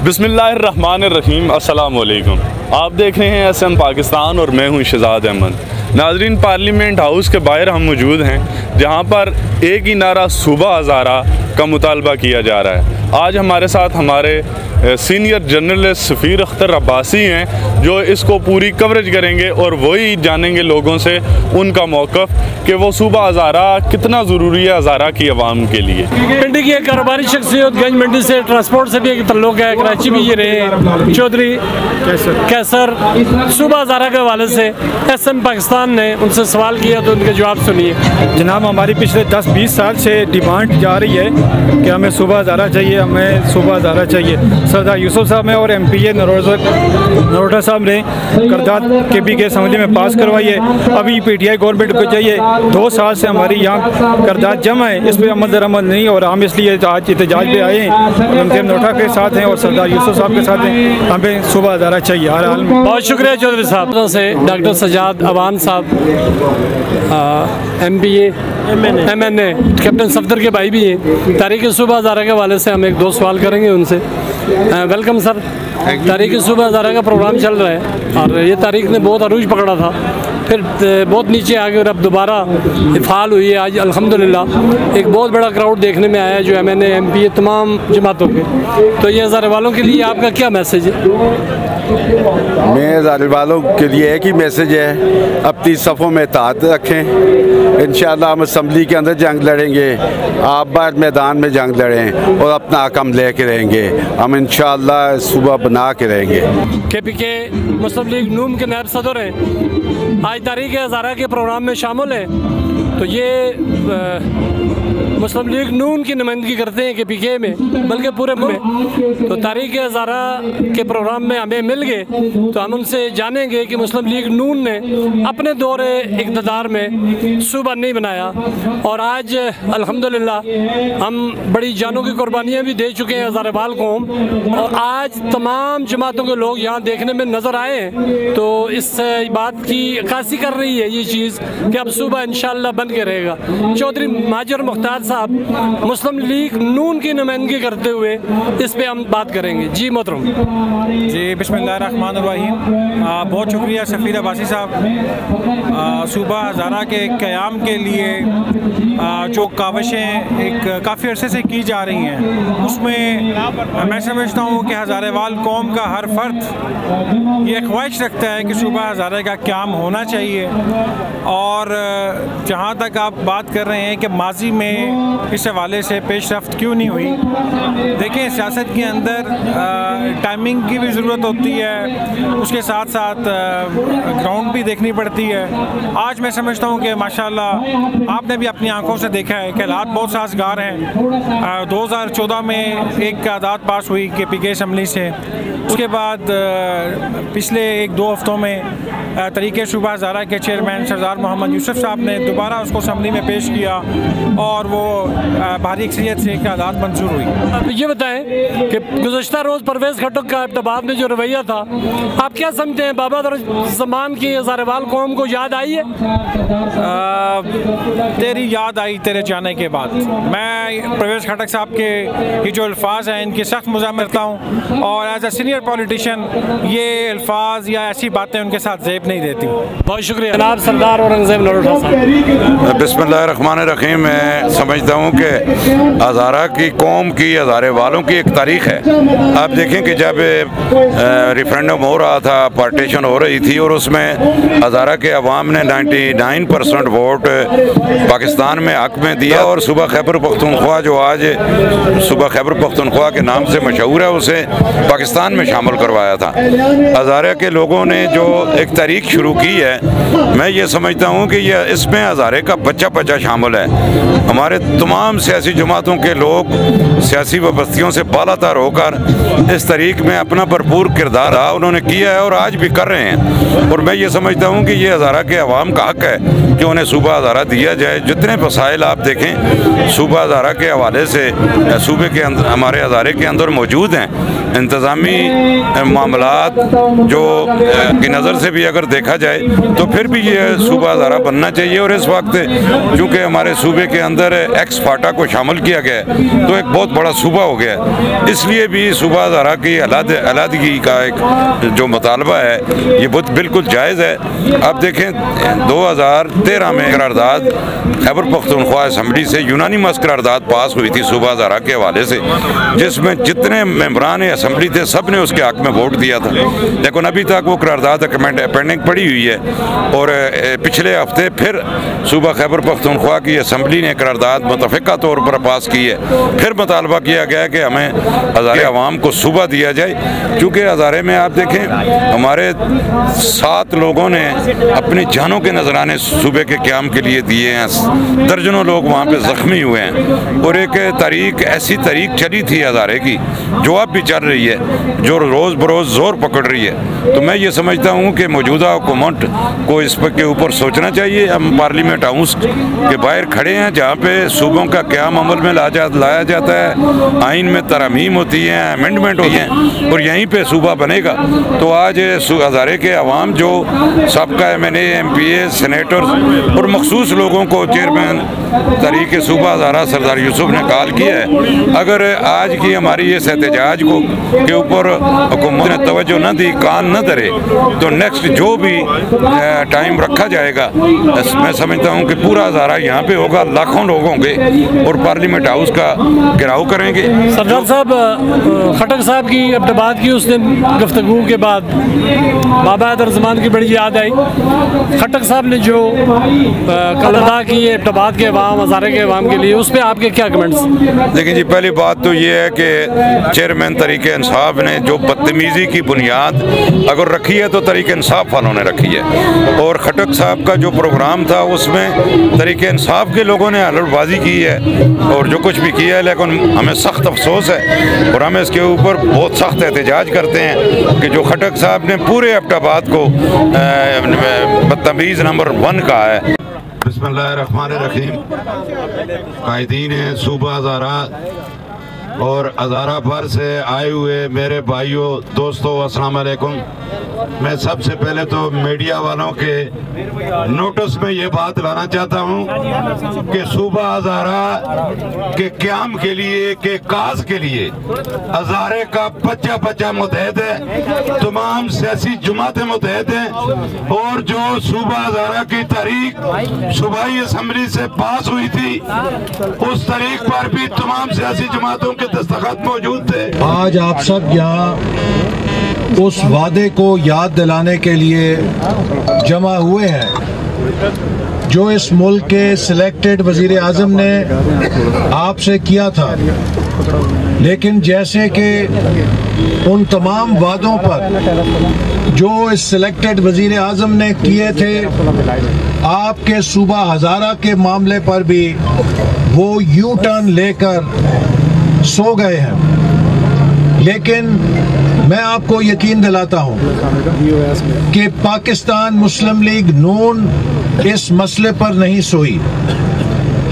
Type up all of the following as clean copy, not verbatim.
बिस्मिल्लाहिर्रहमानिर्रहीम, अस्सलाम वालेकुम। आप देख रहे हैं SM पाकिस्तान और मैं हूं शहजाद अहमद। नाजरीन, पार्लियामेंट हाउस के बाहर हम मौजूद हैं, जहां पर एक ही नारा सूबा हज़ारा का मुतालबा किया जा रहा है। आज हमारे साथ हमारे सीनियर जर्नलिस्ट सफ़ीर अख्तर अब्बासी हैं, जो इसको पूरी कवरेज करेंगे और वही जानेंगे लोगों से उनका मौक़िफ़ कि वो सूबा हज़ारा कितना ज़रूरी है हज़ारा की आवाम के लिए। पिंडी की एक कारोबारी शख्सियत, गंज मंडी से ट्रांसपोर्ट से भी एक तल्लुक़ है, कराची भी ये रहे चौधरी कैसर, सूबा हज़ारा के हवाले से SM पाकिस्तान ने उनसे सवाल किया तो उनके जवाब सुनिए। जनाब, हमारी पिछले 10-20 साल से डिमांड जा रही है कि हमें सूबा हज़ारा चाहिए, हमें सूबा हज़ारा चाहिए। सरदार यूसुफ साहब ने और MPA नरोटा साहब ने करदाद KPK असम्बली में पास करवाई है। अभी PTI गवर्नमेंट को चाहिए। 2 साल से हमारी यहाँ करदाद जमा है, इस पर अमल नहीं और हम इसलिए आज एहतजाज पे आए हैं। MPA नरोटा के साथ हैं और सरदार यूसुफ साहब के साथ हैं। हमें सूबा हज़ारा चाहिए हर हाल में। बहुत शुक्रिया चौधरी साहब से। डॉक्टर सजाद अवान साहब, MPA MNA कैप्टन सफदर के भाई भी हैं। तारीख़ सूबा हज़ारा के हवाले से हम 1-2 सवाल करेंगे उनसे। Welcome sir. तारीख़ सूबा हज़ारा का प्रोग्राम चल रहा है और ये तारीख़ ने बहुत अरूज पकड़ा था, फिर बहुत नीचे आ गए और अब दोबारा फाल हुई है। आज अल्हम्दुलिल्लाह एक बहुत बड़ा क्राउड देखने में आया है, जो MNA MPA तमाम जमातों के। तो ये हज़ारे वालों के लिए आपका क्या मैसेज है? मैं हज़ारे वालों के लिए एक ही मैसेज है, अपनी सफ़ों में इत्तेहाद रखें। इंशाअल्लाह हम असम्बली के अंदर जंग लड़ेंगे, आप बाहर मैदान में जंग लड़ें और अपना हकम लेके रहेंगे। हम इंशाअल्लाह सुबह बना के रहेंगे। KPK मुस्लिम लीग नून के नायब सदर हैं, आज तारीख़ हज़ारा के प्रोग्राम में शामिल हैं। तो ये मुस्लिम लीग नून की नुमाइंदगी करते हैं KPK में, बल्कि पूरे में। तो तारीख़ हज़ारा के प्रोग्राम में हमें मिल गए तो हम उनसे जानेंगे कि मुस्लिम लीग नून ने अपने दौरे इक़्तिदार में सूबा नहीं बनाया और आज अल्हम्दुलिल्लाह हम बड़ी जानों की कुर्बानियाँ भी दे चुके हैं हज़ारे वाल कौम, और आज तमाम जमातों के लोग यहाँ देखने में नज़र आए हैं। तो इस बात की अक्कासी कर रही है ये चीज़ कि अब सूबा इंशाअल्लाह बन के रहेगा। चौधरी माजिर मुख्तार साहब मुस्लिम लीग नून की नुमाइंदगी करते हुए इस पे हम बात करेंगे। जी मोहतरम। जी बिस्मिल्लाहिर्रहमानिर्रहीम। बहुत शुक्रिया सफ़ीर अब्बासी साहब। सूबा हज़ारा के क़याम के लिए जो काविशें एक काफ़ी अरसे से की जा रही हैं, उसमें मैं समझता हूँ कि हज़ारे वाल कौम का हर फ़र्द ये ख्वाहिश रखता है कि सूबा हज़ारा का क़याम होना चाहिए। और जहाँ तक आप बात कर रहे हैं कि माजी में इस हवाले से पेशरफ्त क्यों नहीं हुई, देखें सियासत के अंदर टाइमिंग की भी ज़रूरत होती है, उसके साथ साथ ग्राउंड भी देखनी पड़ती है। आज मैं समझता हूँ कि माशाल्लाह आपने भी अपनी आंखों से देखा है कि हालात बहुत साजगार हैं। 2014 में एक आदात पास हुई KPK असम्बली से, उसके बाद पिछले 1-2 हफ्तों में तरीक़े सूबा हज़ारा के चेयरमैन सरदार मोहम्मद यूसुफ साहब ने दोबारा उसको असम्बली में पेश किया और वो भारी अक्सरियत से एक आदात मंजूर हुई। अब ये बताएं कि गुज़श्ता रोज़ परवेज़ खट्टक का इब्तिदाअ में जो रवैया था, आप क्या समझते हैं? बाबर ज़मान की हज़ारे वाल कौम को याद आई है? तेरी याद आई तेरे जाने के बाद। मैं परवेज़ खट्टक साहब के ये जो अल्फाज हैं इनकी सख्त मुज़ाहमत करता हूँ और एज ए सीनियर पॉलिटिशियन ये अल्फाज या ऐसी बातें उनके साथ ज़ेब नहीं देती। बहुत शुक्रिया जनाब सरदार औरंगज़ेब नरोटा साहब। बिस्मिल्लाहिर्रहमानिर्रहीम। मैं समझता हूँ कि हज़ारा की कौम की, हज़ारे वालों की एक तारीख़ है। आप देखें कि जब रेफरेंडम हो रहा था, पार्टीशन हो रही थी और उसमें हज़ारा के अवाम ने 99% वोट पाकिस्तान में हक़ में दिया और सूबा खैबर पख्तूनख्वा, जो आज सूबा खैबर पख्तूनख्वा के नाम से मशहूर है, उसे पाकिस्तान में शामिल करवाया था। हज़ारा के लोगों ने जो एक तारीख़ शुरू की है, मैं ये समझता हूँ कि यह इसमें हज़ारे का बच्चा शामिल है। हमारे तमाम सियासी जमातों के लोग सियासी वाबस्तियों से बालातर होकर इस तारीख़ में अपना भरपूर किरदार उन्होंने किया है और आज भी कर रहे हैं। और मैं ये समझता हूँ कि ये हज़ारा के अवाम का हक़ है कि उन्हें सूबा हज़ारा दिया जाए। जितने वसाइल आप देखें सूबा हज़ारा के हवाले से सूबे के अंदर, हमारे हज़ारे के अंदर मौजूद हैं। इंतज़ामी मामलात जो की नज़र से भी अगर देखा जाए तो फिर भी ये सूबा हज़ारा बनना चाहिए। और इस वक्त चूँकि हमारे सूबे के अंदर एक्स फाटा को शामिल किया गया है तो एक बहुत बड़ा सूबा हो गया है। इसलिए भी सूबा हज़ारा की अलहदगी का एक जो मुतालबा है ये बहुत बिल्कुल जायज़ है। अब देखें 2013 में करारदाद खैबर पख्तूनख्वा असम्बली से यूनानिमस करारदाद पास हुई थी सूबा हज़ारा के हवाले से, जिसमें जितने मेंबरान असम्बली थे सब ने उसके हक़ में वोट दिया था, लेकिन अभी तक वो करारदाद पेंडिंग पड़ी हुई है। और पिछले हफ्ते फिर सूबा खैबर पख्तूनख्वा की असम्बली ने करारदाद मुतफ़िक़ा तौर पर पास की है। फिर मुतालबा किया गया कि हमें हज़ारे अवाम को सूबा दिया जाए, क्योंकि हज़ारे में आप देखें हमारे 7 लोगों ने अपनी जानों के नजराने सूबे के क़याम के लिए दिए हैं, दर्जनों लोग वहाँ पे ज़ख्मी हुए हैं। और एक तारीख ऐसी तारीख चली थी हज़ारे की जो अब भी चल रही है, जो रोज़ बरोज़ ज़ोर पकड़ रही है। तो मैं ये समझता हूँ कि मौजूदा हुकूमत को इस पर के ऊपर सोचना चाहिए। हम पार्लियामेंट हाउस के बाहर खड़े हैं जहाँ पे सूबों का क़याम अमल में लाया जाता है, आइन में तरमीम होती हैं, अमेंडमेंट होती हैं और यहीं पे सूबा बनेगा। तो आज हज़ारे के अवाम जो सबका MNA MPA सेनेटर और मखसूस लोगों को चेयरमैन तहरीक सूबा हज़ारा सरदार यूसुफ ने कॉल किया है, अगर आज की हमारी इस एहतजाज को के ऊपर हुकूमत ने तवज्जो न दी, कान न धरे, तो नेक्स्ट जो भी टाइम रखा जाएगा मैं समझता हूँ कि पूरा हज़ारा यहाँ पे होगा, लाखों लोग होंगे और पार्लियामेंट हाउस का घेराव करेंगे। सरदार साहब खटक साहब की अब्दबाद की उसने गुफ्तगू के बाद बाबा हैदर की बड़ी याद आई। खटक साहब ने जो कल अदा की है अब्दबाद के अवाम हज़ारे के अवाम के लिए, उस पर आपके क्या कमेंट्स? देखिए जी, पहली बात तो ये है कि चेयरमैन तरीके इंसाफ ने जो बदतमीज़ी की बुनियाद अगर रखी है तो तरीके इंसाफ वालों ने रखी है। और खटक साहब का जो प्रोग्राम था उसमें तरीके इंसाफ के लोगों ने हलफबाजी की है और जो कुछ भी किया है, लेकिन हमें सख्त अफसोस है और हम इसके ऊपर बहुत सख्त एहतजाज करते हैं कि जो खटक साहब ने पूरे अब्दाबाद को बदतमीज़ नंबर 1 कहा है। बिस्मिल्लाहिर्रहमानिर्रहीम। कायदीन सूबा हज़ारा और हज़ारा भर से आए हुए मेरे भाइयों दोस्तों अस्सलाम वालेकुम। मैं सबसे पहले तो मीडिया वालों के नोटिस में ये बात लाना चाहता हूँ कि सूबा हज़ारा के क़याम के लिए के काज के लिए हज़ारे का बच्चा मुतहद है, तमाम सियासी जमातें मुतहद हैं और जो सूबा हज़ारा की तारीख सूबाई असम्बली से पास हुई थी उस तारीख पर भी तमाम सियासी जमातों के दस्तखत मौजूद थे। आज आप सब यहाँ उस वादे को याद दिलाने के लिए जमा हुए हैं जो इस मुल्क के सिलेक्टेड वज़ीर आज़म ने आपसे किया था, लेकिन जैसे कि उन तमाम वादों पर जो इस सिलेक्टेड वज़ीर आज़म ने किए थे, आपके सूबा हज़ारा के मामले पर भी वो यू टर्न लेकर सो गए हैं। लेकिन मैं आपको यकीन दिलाता हूं कि पाकिस्तान मुस्लिम लीग नून इस मसले पर नहीं सोई।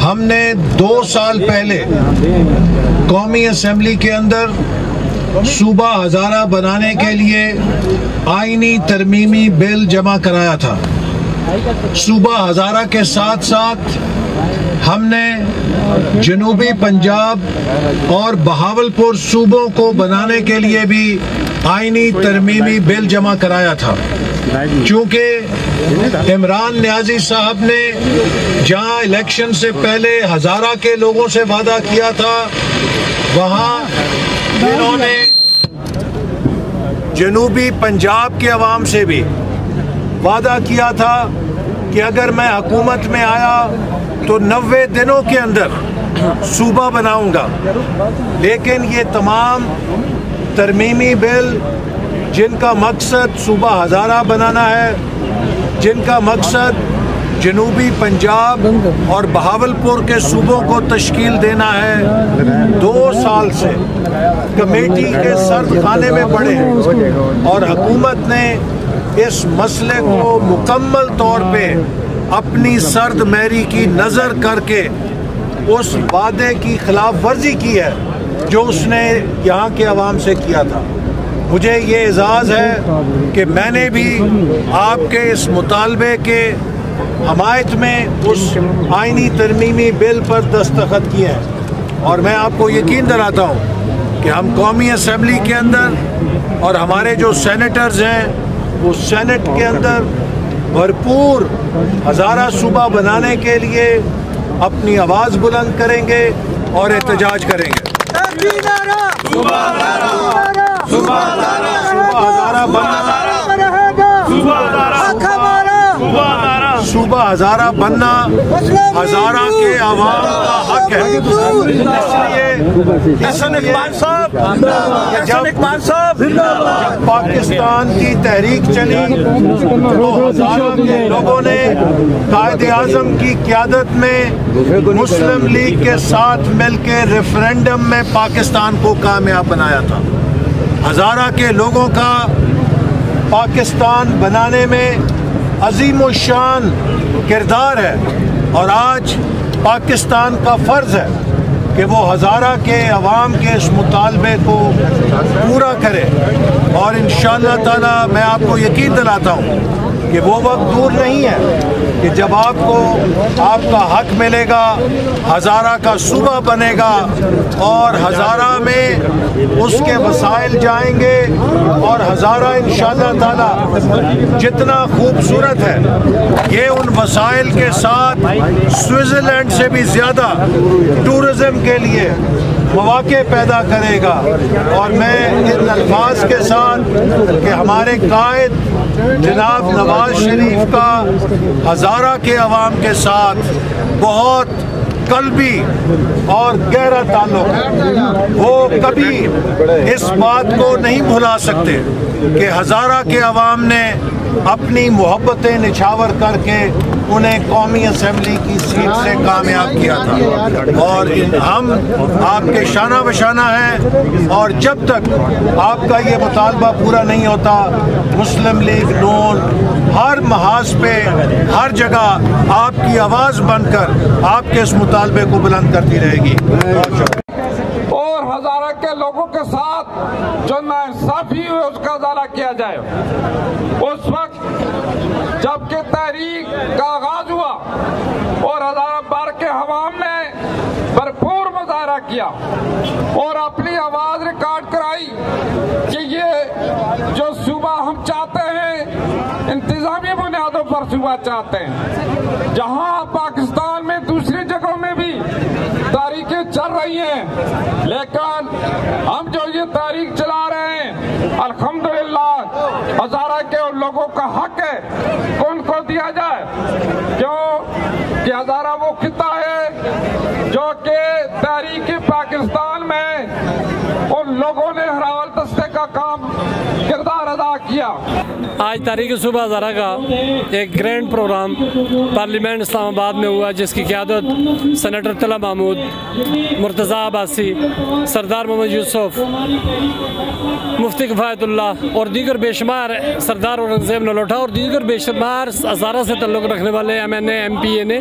हमने 2 साल पहले कौमी असम्बली के अंदर सूबा हज़ारा बनाने के लिए आईनी तरमीमी बिल जमा कराया था। सूबा हज़ारा के साथ साथ हमने जनूबी पंजाब और बहावलपुर सूबों को बनाने के लिए भी आईनी तरमीमी बिल जमा कराया था। चूँकि इमरान नियाज़ी साहब ने जहाँ इलेक्शन से पहले हज़ारा के लोगों से वादा किया था, वहाँ इन्होंने जनूबी पंजाब के अवाम से भी वादा किया था कि अगर मैं हुकूमत में आया तो 90 दिनों के अंदर सूबा बनाऊंगा। लेकिन ये तमाम तरमीमी बिल जिनका मकसद सूबा हज़ारा बनाना है, जिनका मकसद जनूबी पंजाब और बहावलपुर के सूबों को तश्कील देना है, 2 साल से कमेटी के सर्द खाने में पड़े हैं और हुकूमत ने इस मसले को मुकम्मल तौर पे अपनी सर्द मैरी की नज़र करके उस वादे की खिलाफ वर्जी की है जो उसने यहाँ के अवाम से किया था। मुझे ये एजाज़ है कि मैंने भी आपके इस मुतालबे के हमायत में उस आइनी तरमीमी बिल पर दस्तखत किए हैं। और मैं आपको यकीन दिलाता हूँ कि हम कौमी असम्बली के अंदर और हमारे जो सेनेटर्स हैं वो सेनेट के अंदर भरपूर हज़ारा सूबा बनाने के लिए अपनी आवाज़ बुलंद करेंगे और एहतजाज करेंगे। सूबा हज़ारा बनना हज़ारा के आवाम का हक है। इसलिए जब पाकिस्तान की तहरीक चली तो हज़ारा के लोगों ने कायदे आज़म की क़यादत में मुस्लिम लीग के साथ मिलकर रेफरेंडम में पाकिस्तान को कामयाब बनाया था। हज़ारा के लोगों का पाकिस्तान बनाने में अजीम व शान किरदार है और आज पाकिस्तान का फ़र्ज़ है कि वो हज़ारा के अवाम के इस मुतालबे को पूरा करे। और इंशाअल्लाह ताला मैं आपको यकीन दिलाता हूँ कि वो वक्त दूर नहीं है कि जब आपको आपका हक मिलेगा, हज़ारा का सूबा बनेगा और हज़ारा में उसके वसाइल जाएंगे और हज़ारा इंशाअल्लाह ताला जितना खूबसूरत है ये उन वसाइल के साथ स्विट्ज़रलैंड से भी ज़्यादा टूरिज़म के लिए मौके पैदा करेगा। और मैं इन अल्फाज के साथ कि हमारे कायद जनाब नवाज शरीफ का हज़ारा के अवाम के साथ बहुत कल्बी और गहरा ताल्लुक़ है, वो कभी इस बात को नहीं भुला सकते कि हज़ारा के अवाम ने अपनी मोहब्बतें निछावर करके उन्हें कौमी असम्बली की सीट से कामयाब किया था। और हम आपके शाना बशाना हैं और जब तक आपका ये मुतालबा पूरा नहीं होता मुस्लिम लीग नून हर महाज पे हर जगह आपकी आवाज़ बनकर आपके इस मुतालबे को बुलंद करती रहेगी। और हज़ारा के लोगों के साथ जो नाइंसाफी हुई उसका अदाला किया जाए। उस वक्त जबकि तहरीक का आगाज हुआ और हज़ारा बार के हवाम ने भरपूर मुजाहरा किया और अपनी आवाज़ रिकॉर्ड कराई कि ये जो सूबा हम चाहते हैं इंतजामी बुनियादों पर सूबा चाहते हैं। जहां पाकिस्तान में दूसरी जगहों में भी तारीखें चल रही हैं, लेकिन हम जो ये तारीख चला रहे हैं अल्हम्दुलिल्लाह हज़ारा के उन लोगों का हक है कौन को दिया जाए, क्यों कि हज़ारा वो खिता है जो कि तारीख पाकिस्तान में उन लोगों ने हरावल दस्ते का काम किरदार अदा किया। आज तारीख सूबा हज़ारा का एक ग्रैंड प्रोग्राम पार्लियामेंट इस्लामाबाद में हुआ जिसकी क़यादत सेनेटर तला महमूद, मुर्तज़ा अब्बासी, सरदार मोहम्मद यूसुफ, मुफ्ती किफ़ायतुल्लाह और दीगर बेशुमार सरदार औरंगज़ेब नलोटा और दीगर बेशुमार हज़ारा से तल्लुक़ रखने वाले MNA MPA ने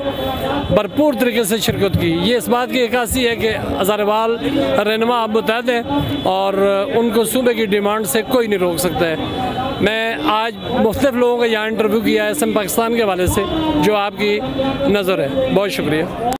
भरपूर तरीके से शिरकत की। ये इस बात की अक्कासी है कि हज़ारेवाल रहनुमा अब मुतहद हैं और उनको सूबे की डिमांड से कोई नहीं रोक सकता है। मैं आज मुख्तलिफ लोगों का यहाँ इंटरव्यू किया है SM पाकिस्तान के हवाले से जो आपकी नज़र है। बहुत शुक्रिया।